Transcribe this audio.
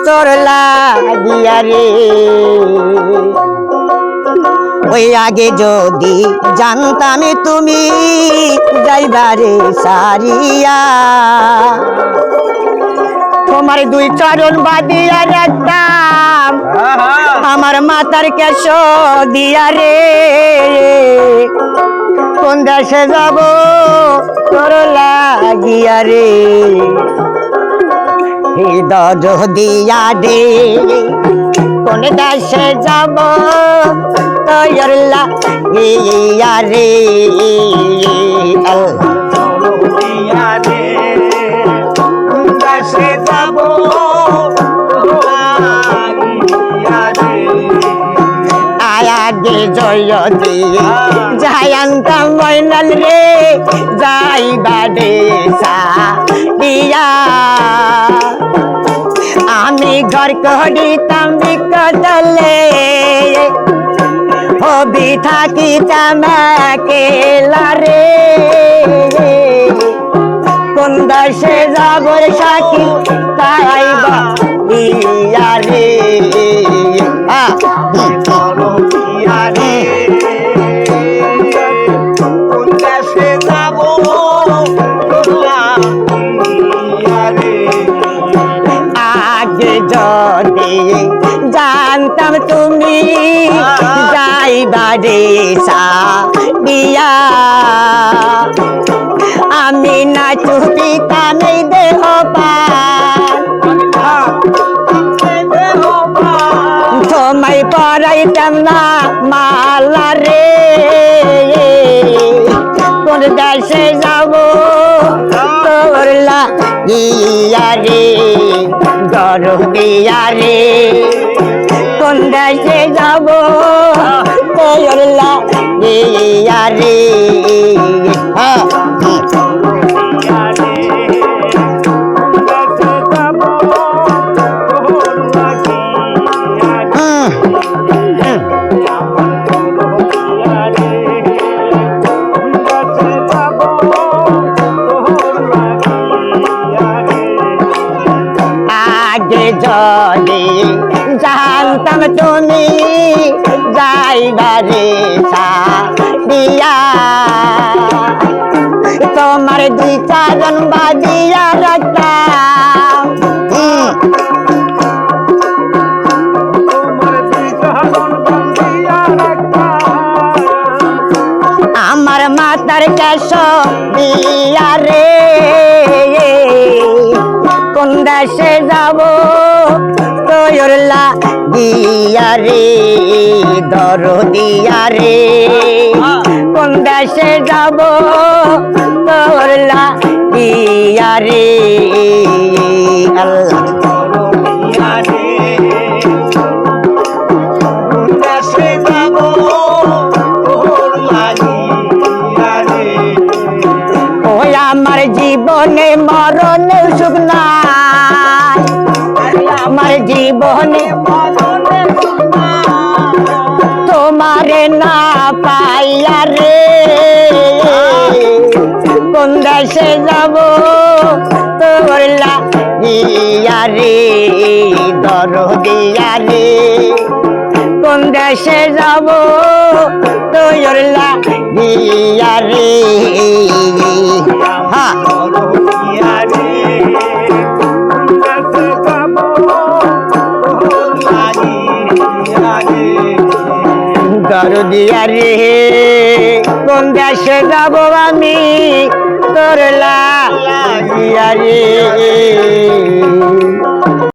তোর লাগিয়া রে ওই আগে যদি জানতাম তুমি যাইবারে সারিয়া তোমার দুই চরণ বাদিয়া রাখতাম আমার মাতার কেশ দিয়া রে কোন দেশে যাব তোর লাগিয়া রে হৃদয় দিয়া রে কোন দেশে যাব তোর লাগিয়া রে আগে জয় দিয়ে যাইতাম ময়নাল রে যাইবারে সারিয়া আমি ঘর করিতাম বিকটলে হবি থাকিতাম একেলা রে কোন দেশে যাব সাকি তাইবা দিয়া রে আগে যদি জানতাম তুমি যাইবারে সারিয়া আমি না চুপিতাম দেহ তোমায় পরাইতাম না মালা রে কোন দেশে যাব তোর লাগিয়া রে ডর দিয়া রে কোন দেশে যাব তোর লাগিয়া রে যদি জানতাম তুমি যাইবারে সারিয়া তোমার দুই চরণ বাজিয়া রাখতাম আমার মাতার কেশ দিয়া রে কোন দেশে যাব তোর লাগিয়া রে দর দিয়া রে কোন দেশে যাব তোর লাগিয়া রে আল্লাহ আমার জীবনে মরণে সুখ নাই আমার জীবনে তোমারে না পাইয়া রে কোন দেশে যাব তোর লাগিয়া রে দর দিয়া রে কোন দেশে যাব তোর লাগিয়া রে দর দিয়া রে কোন দেশে যাব আমি তোর লাগিয়া রে